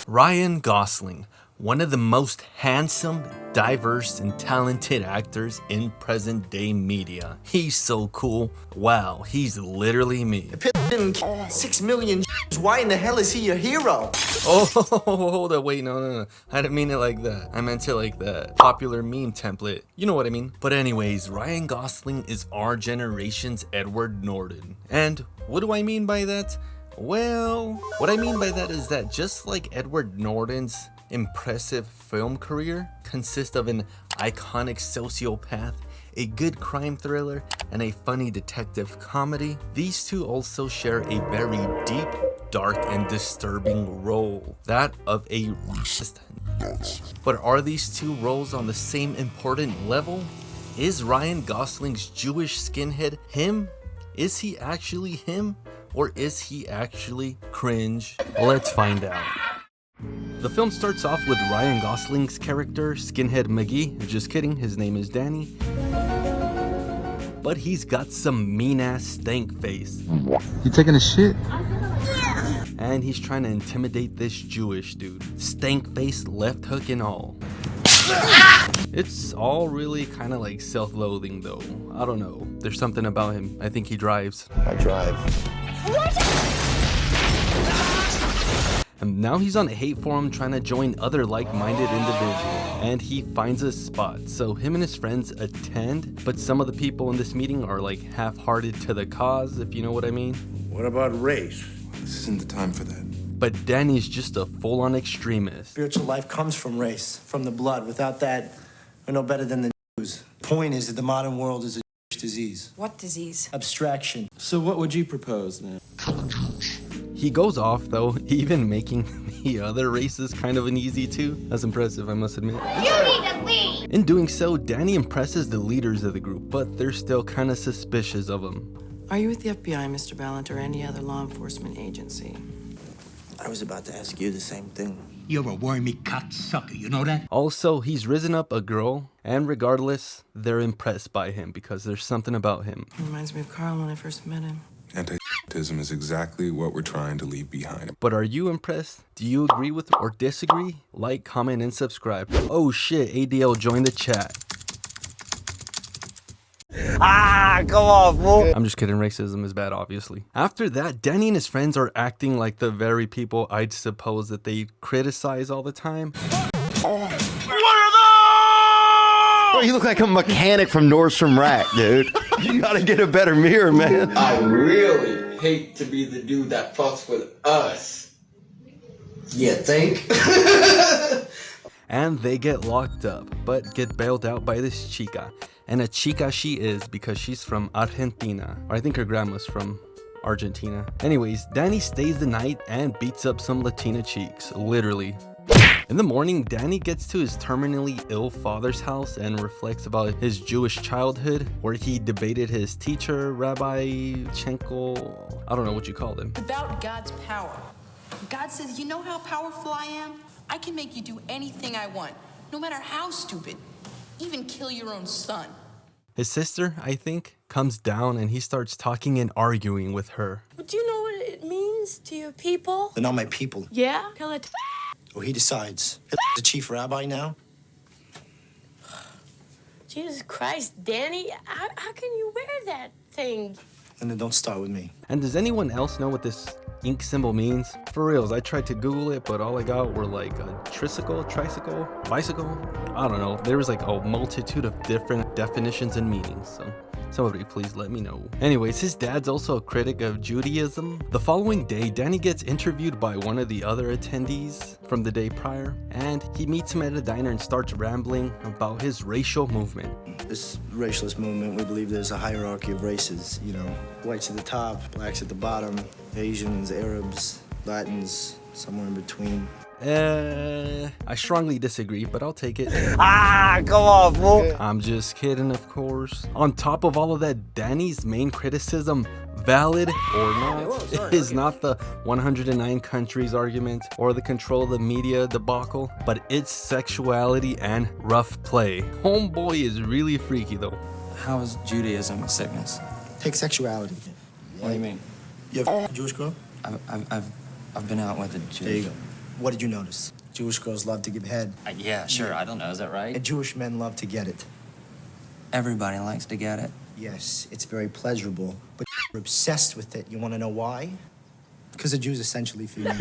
Ryan Gosling, one of the most handsome, diverse, and talented actors in present day media. He's so cool. Wow, he's literally me. 6 million. Why in the hell is he your hero? Oh, hold up, wait, no. I didn't mean it like that. I meant it like that popular meme template. You know what I mean? But anyways, Ryan Gosling is our generation's Edward Norton. And what do I mean by that? Well, what I mean by that is that just like Edward Norton's impressive film career consists of an iconic sociopath, a good crime thriller, and a funny detective comedy, these two also share a very deep, dark, and disturbing role, that of a racist. But are these two roles on the same important level? Is Ryan Gosling's Jewish skinhead him? Is he actually him? Or is he actually cringe? Let's find out. The film starts off with Ryan Gosling's character, Skinhead McGee. Just kidding, his name is Danny. But he's got some mean-ass stank face. You taking a shit? And he's trying to intimidate this Jewish dude. Stank face, left hook and all. It's all really kind of like self-loathing though. I don't know. There's something about him. I think he drives. I drive. And now he's on a hate forum trying to join other like-minded individuals. And he finds a spot. So him and his friends attend. But some of the people in this meeting are like half-hearted to the cause, if you know what I mean. What about race? This isn't the time for that. But Danny's just a full-on extremist. Spiritual life comes from race, from the blood. Without that, we're no better than the Jews. Point is that the modern world is a disease. What disease? Abstraction. So what would you propose now? He goes off though, even making the other races kind of uneasy too. That's impressive, I must admit. You need to leave! In doing so, Danny impresses the leaders of the group, but they're still kind of suspicious of him. Are you with the FBI, Mr. Ballant, or any other law enforcement agency? I was about to ask you the same thing. You're a wormy cocksucker, you know that? Also, he's risen up a girl, and regardless, they're impressed by him because there's something about him. Reminds me of Carl when I first met him. Anti-Semitism is exactly what we're trying to leave behind. But are you impressed? Do you agree with or disagree? Like, comment, and subscribe. Oh shit, ADL joined the chat. Come on, fool. I'm just kidding, racism is bad, obviously. After that, Danny and his friends are acting like the very people I'd suppose that they criticize all the time. Bro, you look like a mechanic from Nordstrom Rack, dude. You gotta get a better mirror, man. I really hate to be the dude that fucks with us. You think? And they get locked up, but get bailed out by this chica. And a chica she is because she's from Argentina. Or I think her grandma's from Argentina. Anyways, Danny stays the night and beats up some Latina cheeks, literally. In the morning, Danny gets to his terminally ill father's house and reflects about his Jewish childhood, where he debated his teacher, Rabbi Chenko, I don't know what you called him. About God's power. God says, you know how powerful I am? I can make you do anything I want, no matter how stupid. Even kill your own son. His sister, I think, comes down and he starts talking and arguing with her. But do you know what it means to your people? They're not my people. Yeah? Tell it. Oh, he decides. The chief rabbi now? Jesus Christ, Danny, how can you wear that thing? And then don't start with me. And does anyone else know what this ink symbol means? For reals, I tried to Google it, but all I got were like a tricycle, bicycle. I don't know. There was like a multitude of different definitions and meanings, so somebody please let me know. Anyways, his dad's also a critic of Judaism. The following day, Danny gets interviewed by one of the other attendees from the day prior, and he meets him at a diner and starts rambling about his racial movement. This racialist movement, we believe there's a hierarchy of races, you know. Whites at the top, blacks at the bottom, Asians, Arabs, Latins, somewhere in between. I strongly disagree, but I'll take it. Come on, fool. I'm just kidding, of course. On top of all of that, Danny's main criticism, valid or not, is not the 109 countries argument or the control of the media debacle, but it's sexuality and rough play. Homeboy is really freaky though. How is Judaism a sickness? Take sexuality. What do you mean? You have a Jewish girl? I've been out with a Jew. There you go. What did you notice? Jewish girls love to give head. Yeah, sure. I don't know. Is that right? And Jewish men love to get it. Everybody likes to get it. Yes, it's very pleasurable, but we're obsessed with it. You want to know why? Because the Jews essentially female.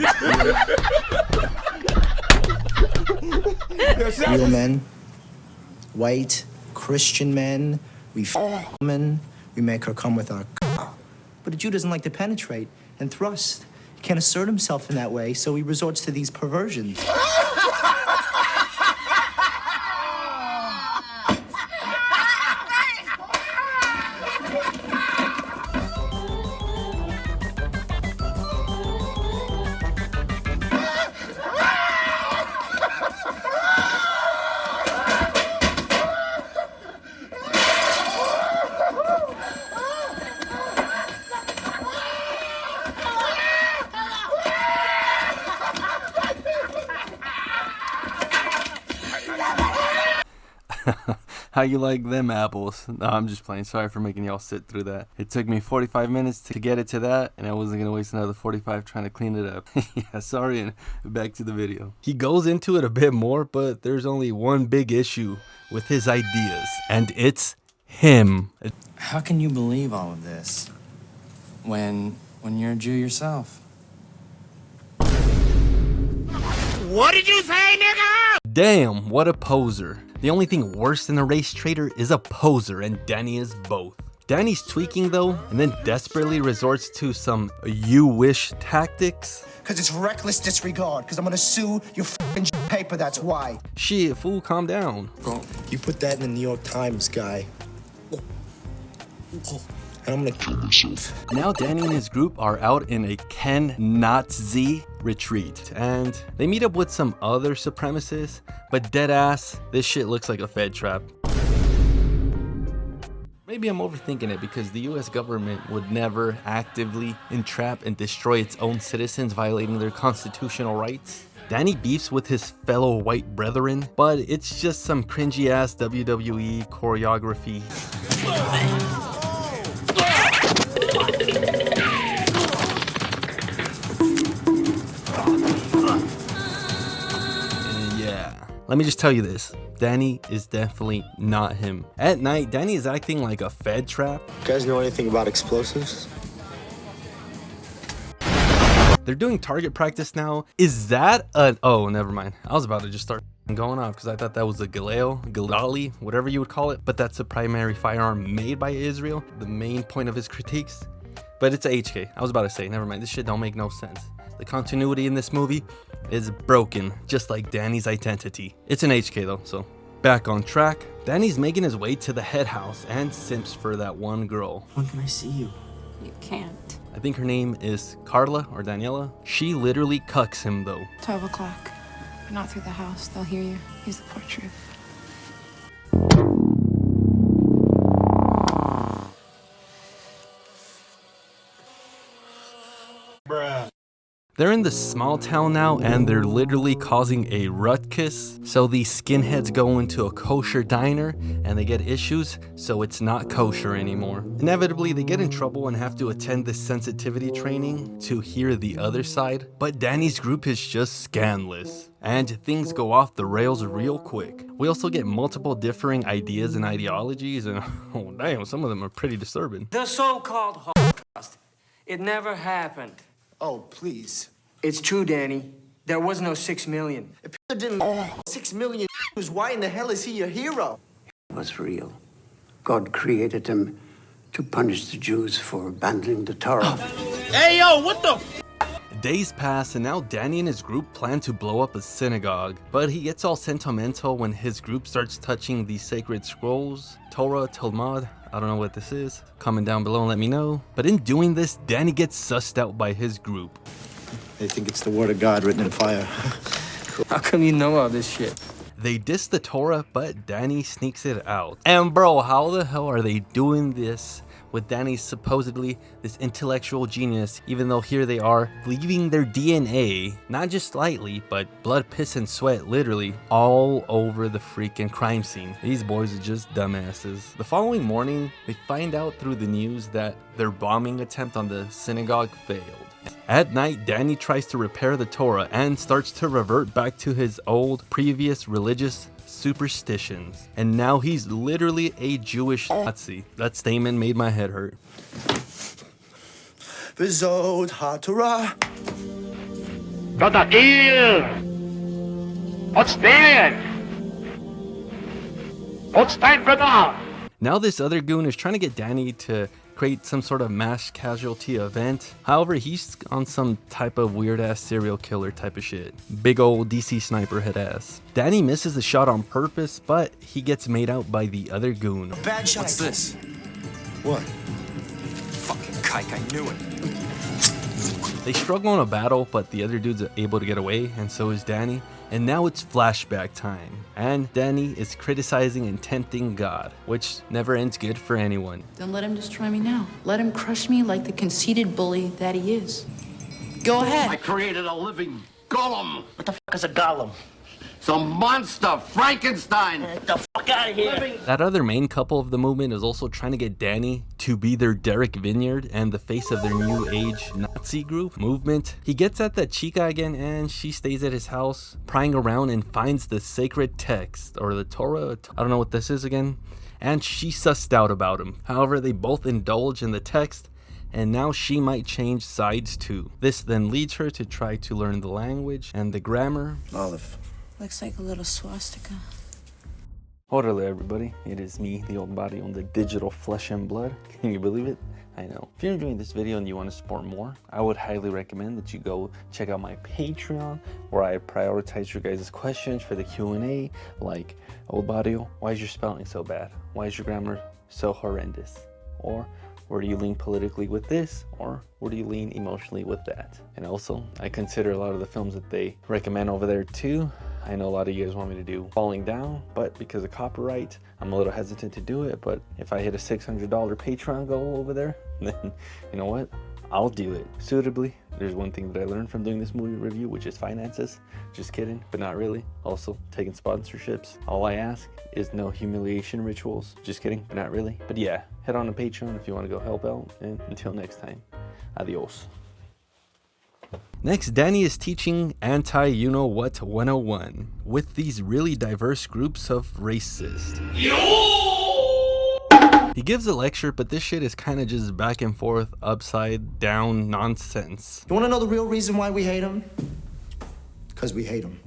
Real men, white, Christian men, we women, we make her come with our But a Jew doesn't like to penetrate and thrust. He can't assert himself in that way, so he resorts to these perversions. How you like them apples? No, I'm just playing. Sorry for making y'all sit through that. It took me 45 minutes to get it to that, and I wasn't going to waste another 45 trying to clean it up. Yeah, sorry, and back to the video. He goes into it a bit more, but there's only one big issue with his ideas, and it's him. How can you believe all of this when you're a Jew yourself? What did you say, nigga? Damn, what a poser. The only thing worse than a race traitor is a poser, and Danny is both. Danny's tweaking though, and then desperately resorts to some you wish tactics. Because it's reckless disregard, because I'm going to sue your f***ing paper, that's why. Shit, fool, calm down. Bro, you put that in the New York Times, guy. And I'm gonna kill myself. Now Danny and his group are out in a Ken Nazi retreat, and they meet up with some other supremacists, but deadass, this shit looks like a Fed trap. Maybe I'm overthinking it because the US government would never actively entrap and destroy its own citizens violating their constitutional rights. Danny beefs with his fellow white brethren, but it's just some cringy ass WWE choreography. Let me just tell you this, Danny is definitely not him. At night, Danny is acting like a Fed trap. You guys know anything about explosives? They're doing target practice now. Is that a... Oh, never mind. I was about to just start going off because I thought that was a Galali, whatever you would call it. But that's a primary firearm made by Israel. The main point of his critiques. But it's a HK. I was about to say, never mind. This shit don't make no sense. The continuity in this movie is broken, just like Danny's identity. It's an HK though, so back on track. Danny's making his way to the head house and simps for that one girl. When can I see you? You can't. I think her name is Carla or Daniela. She literally cucks him though. 12 o'clock. But not through the house. They'll hear you. Here's the portrait. Bruh. They're in this small town now and they're literally causing a ruckus. So these skinheads go into a kosher diner and they get issues, so it's not kosher anymore. Inevitably, they get in trouble and have to attend this sensitivity training to hear the other side. But Danny's group is just scandalous. And things go off the rails real quick. We also get multiple differing ideas and ideologies, and oh damn, some of them are pretty disturbing. The so-called Holocaust, it never happened. Oh, please. It's true, Danny. There was no 6 million. If Hitler didn't 6 million Jews, why in the hell is he your hero? It was real. God created him to punish the Jews for abandoning the Torah. Hey, yo, what the Days pass and now Danny and his group plan to blow up a synagogue, but he gets all sentimental when his group starts touching the sacred scrolls, Torah, Talmud. I don't know what this is. Comment down below and let me know. But in doing this, Danny gets sussed out by his group. They think it's the word of God written in fire. How come you know all this shit? They diss the Torah, but Danny sneaks it out. And bro, how the hell are they doing this with Danny supposedly this intellectual genius, even though here they are leaving their DNA, not just slightly, but blood, piss, and sweat literally all over the freaking crime scene. These boys are just dumbasses. The following morning, they find out through the news that their bombing attempt on the synagogue failed. At night, Danny tries to repair the Torah and starts to revert back to his old previous religious superstitions. And now he's literally a Jewish Nazi. That statement made my head hurt. V'zod ha'Torah. Now this other goon is trying to get Danny to create some sort of mass casualty event. However, he's on some type of weird ass serial killer type of shit. Big old DC sniper head ass. Danny misses the shot on purpose, but he gets made out by the other goon. Bad shot. What's this? What? Fucking kike, I knew it. They struggle in a battle, but the other dude's able to get away, and so is Danny. And now it's flashback time. And Danny is criticizing and tempting God, which never ends good for anyone. Then let him destroy me now. Let him crush me like the conceited bully that he is. Go ahead. I created a living golem. What the fuck is a golem? Some monster, Frankenstein. Get the fuck out of here. That other main couple of the movement is also trying to get Danny to be their Derek Vineyard and the face of their new age Nazi group movement. He gets at that chica again and she stays at his house, prying around and finds the sacred text or the Torah. I don't know what this is again. And she sussed out about him. However, they both indulge in the text, and now she might change sides too. This then leads her to try to learn the language and the grammar. Olive. Looks like a little swastika. Orale everybody, it is me, the old body on the digital flesh and blood. Can you believe it? I know. If you're enjoying this video and you want to support more, I would highly recommend that you go check out my Patreon, where I prioritize your guys' questions for the Q&A, like, old Barrio, why is your spelling so bad? Why is your grammar so horrendous? Or, where do you lean politically with this? Or where do you lean emotionally with that? And also, I consider a lot of the films that they recommend over there too. I know a lot of you guys want me to do Falling Down, but because of copyright, I'm a little hesitant to do it. But if I hit a $600 Patreon goal over there, then you know what? I'll do it suitably. There's one thing that I learned from doing this movie review, which is finances. Just kidding, but not really. Also, taking sponsorships. All I ask is no humiliation rituals. Just kidding, but not really. But yeah, head on to Patreon if you want to go help out. And until next time, adios. Next, Danny is teaching anti-you-know-what 101 with these really diverse groups of racists. He gives a lecture, but this shit is kind of just back and forth, upside down nonsense. You want to know the real reason why we hate them? Because we hate them.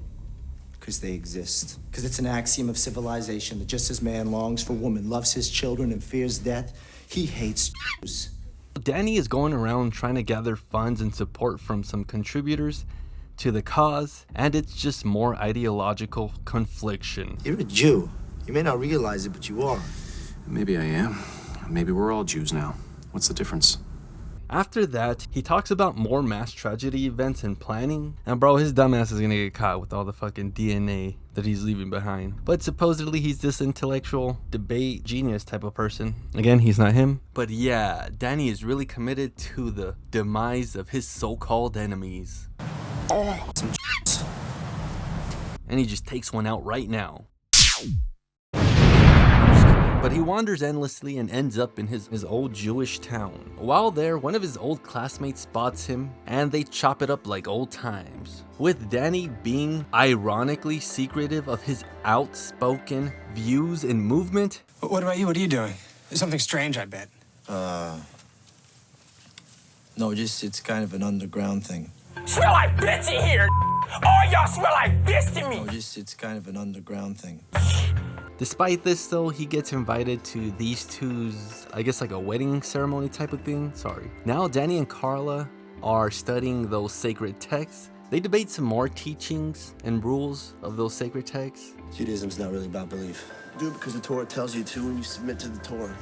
Because they exist. Because it's an axiom of civilization that just as man longs for woman, loves his children, and fears death, he hates Jews. Danny is going around trying to gather funds and support from some contributors to the cause, and it's just more ideological confliction. You're a Jew. You may not realize it, but you are. Maybe I am. Maybe we're all Jews now. What's the difference? After that, he talks about more mass tragedy events and planning. And bro, his dumbass is gonna get caught with all the fucking DNA that he's leaving behind. But supposedly he's this intellectual debate genius type of person. Again, he's not him. But yeah, Danny is really committed to the demise of his so-called enemies. And he just takes one out right now. But he wanders endlessly and ends up in his old Jewish town. While there, one of his old classmates spots him and they chop it up like old times. With Danny being ironically secretive of his outspoken views and movement. What about you? What are you doing? There's something strange, I bet. No, it's kind of an underground thing. Smell like bitch in here. All y'all smell like bitch to me. No, it's kind of an underground thing. Despite this though, he gets invited to these two's, I guess like a wedding ceremony type of thing. Sorry. Now Danny and Carla are studying those sacred texts. They debate some more teachings and rules of those sacred texts. Judaism's not really about belief. Do it because the Torah tells you to and you submit to the Torah.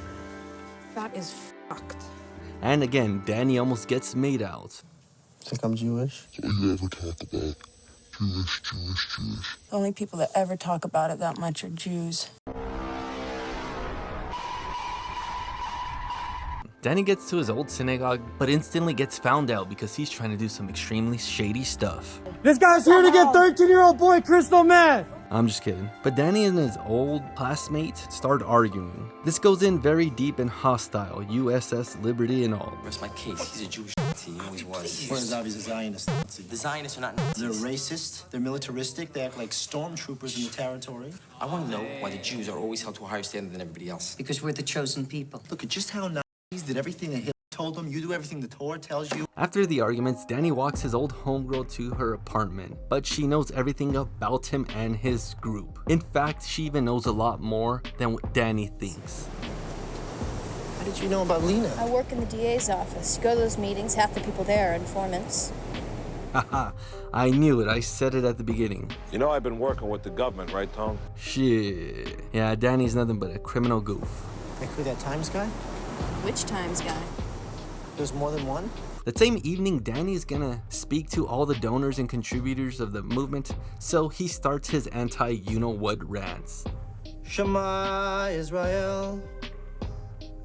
That is fucked. And again, Danny almost gets made out. Think I'm Jewish? All you ever talk about. Jewish. The only people that ever talk about it that much are Jews. Danny gets to his old synagogue, but instantly gets found out because he's trying to do some extremely shady stuff. This guy's here to get 13-year-old boy crystal meth. I'm just kidding. But Danny and his old classmate start arguing. This goes in very deep and hostile, USS Liberty and all. Rest my case. He's a Jewish he always was. Well, he's obviously Zionist. The Zionists are not They're racist, they're militaristic, they act like stormtroopers in the territory. I want to know why the Jews are always held to a higher standard than everybody else. Because we're the chosen people. Look at just how Nazis did everything that Hitler told them. You do everything the Torah tells you. After the arguments, Danny walks his old homegirl to her apartment, but she knows everything about him and his group. In fact, she even knows a lot more than what Danny thinks. How did you know about Lena? I work in the DA's office. You go to those meetings, half the people there are informants. Haha, I knew it. I said it at the beginning. You know I've been working with the government, right, Tom? Shit. Yeah, Danny's nothing but a criminal goof. Like who, that Times guy? Which Times guy? There's more than one? That same evening, Danny's gonna speak to all the donors and contributors of the movement, so he starts his anti-you-know-what rants. Shema Israel,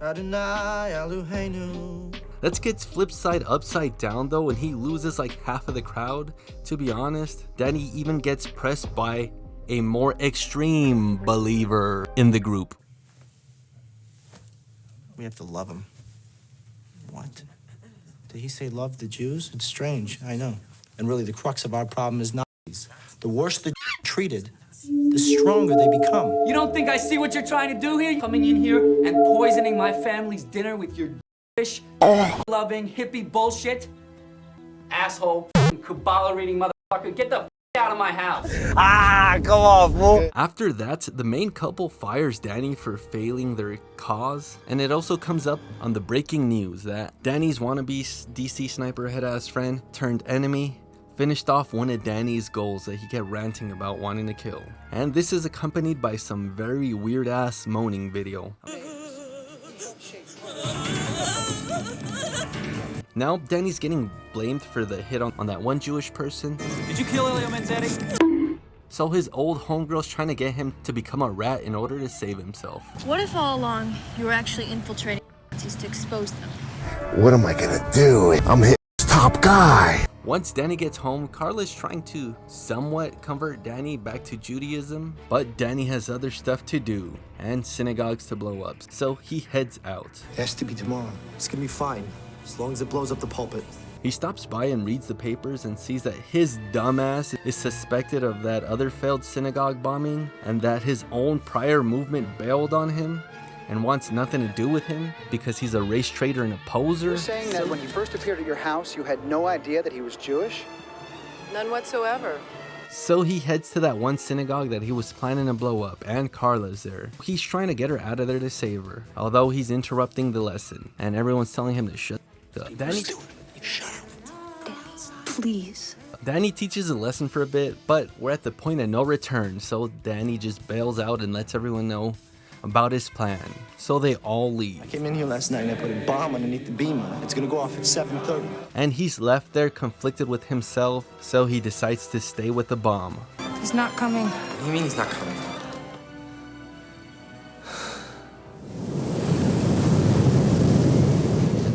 Adonai Eloheinu. That gets flipped side upside down though, and he loses like half of the crowd. To be honest, Danny even gets pressed by a more extreme believer in the group. We have to love him. What? Did he say love the Jews? It's strange, I know. And really the crux of our problem is Nazis. The worse the treated, the stronger they become. You don't think I see what you're trying to do here? Coming in here and poisoning my family's dinner with your fish, loving hippie bullshit? Asshole, Kabbalah reading motherfucker, get the out of my house. Come on, fool. After that, the main couple fires Danny for failing their cause, and it also comes up on the breaking news that Danny's wannabe DC sniper head-ass friend turned enemy finished off one of Danny's goals that he kept ranting about wanting to kill. And this is accompanied by some very weird-ass moaning video. Now, Danny's getting blamed for the hit on that one Jewish person. Did you kill Elio Manzetti? So his old homegirl's trying to get him to become a rat in order to save himself. What if all along you were actually infiltrating Nazis to expose them? What am I gonna do? I'm his top guy. Once Danny gets home, Carla's trying to somewhat convert Danny back to Judaism, but Danny has other stuff to do and synagogues to blow up, so he heads out. It has to be tomorrow. It's gonna be fine, as long as it blows up the pulpit. He stops by and reads the papers and sees that his dumbass is suspected of that other failed synagogue bombing and that his own prior movement bailed on him and wants nothing to do with him because he's a race traitor and a poser. You're saying that when he first appeared at your house, you had no idea that he was Jewish? None whatsoever. So he heads to that one synagogue that he was planning to blow up, and Carla's there. He's trying to get her out of there to save her, although he's interrupting the lesson, and everyone's telling him to shut up. Danny, Please. Danny teaches a lesson for a bit, but we're at the point of no return, so Danny just bails out and lets everyone know about his plan. So they all leave. I came in here last night and I put a bomb underneath the beamer. It's gonna go off at 7:30. And he's left there conflicted with himself, so he decides to stay with the bomb. He's not coming. What do you mean he's not coming?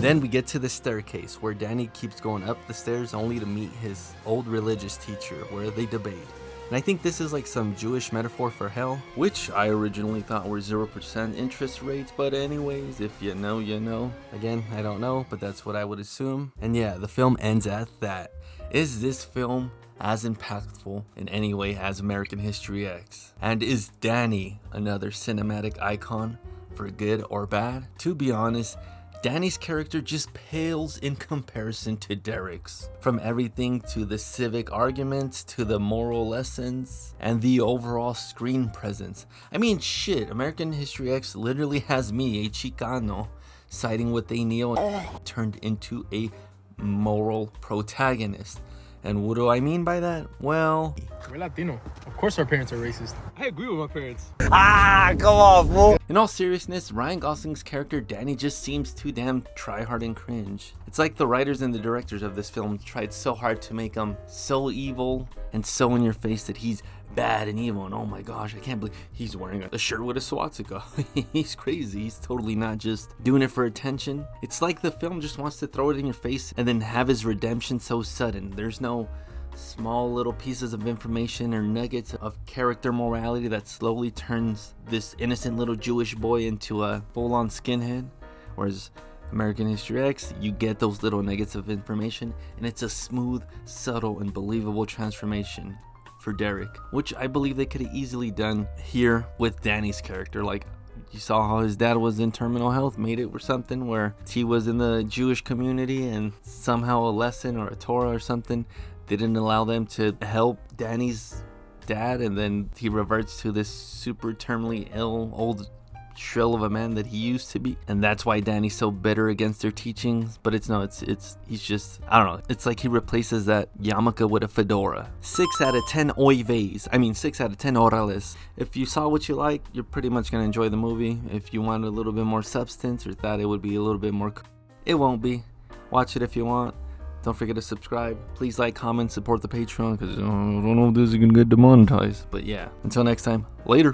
Then we get to the staircase where Danny keeps going up the stairs only to meet his old religious teacher where they debate. And I think this is like some Jewish metaphor for hell, which I originally thought were 0% interest rates, but anyways, if you know, you know. Again, I don't know, but that's what I would assume. And yeah, the film ends at that. Is this film as impactful in any way as American History X? And is Danny another cinematic icon for good or bad? To be honest, Danny's character just pales in comparison to Derek's. From everything to the civic arguments to the moral lessons and the overall screen presence. I mean, shit, American History X literally has me, a Chicano, siding with a neo turned into a moral protagonist. And what do I mean by that? Well, we're Latino. Of course our parents are racist. I agree with my parents. Come on, fool. In all seriousness, Ryan Gosling's character Danny just seems too damn try-hard and cringe. It's like the writers and the directors of this film tried so hard to make him so evil and so in your face that he's bad and evil, and oh my gosh, I can't believe he's wearing a shirt with a swastika. He's crazy. He's totally not just doing it for attention. It's like the film just wants to throw it in your face and then have his redemption so sudden. There's no small little pieces of information or nuggets of character morality that slowly turns this innocent little Jewish boy into a full-on skinhead. Whereas American History X, you get those little nuggets of information, and it's a smooth, subtle, and believable transformation for Derek, which I believe they could have easily done here with Danny's character. Like, you saw how his dad was in terminal health, made it or something where he was in the Jewish community, and somehow a lesson or a Torah or something didn't allow them to help Danny's dad, and then he reverts to this super terminally ill old shrill of a man that he used to be, and that's why Danny's so bitter against their teachings. But it's he's just, I don't know, it's like he replaces that yarmulke with a fedora. 6 out of 10 oives. I mean 6 out of 10 orales. If you saw what you like, you're pretty much gonna enjoy the movie. If you want a little bit more substance or thought it would be a little bit more, it won't be. Watch it if you want. Don't forget to subscribe. Please like, comment, support the Patreon, because I don't know if this is gonna get demonetized. But yeah, until next time, later.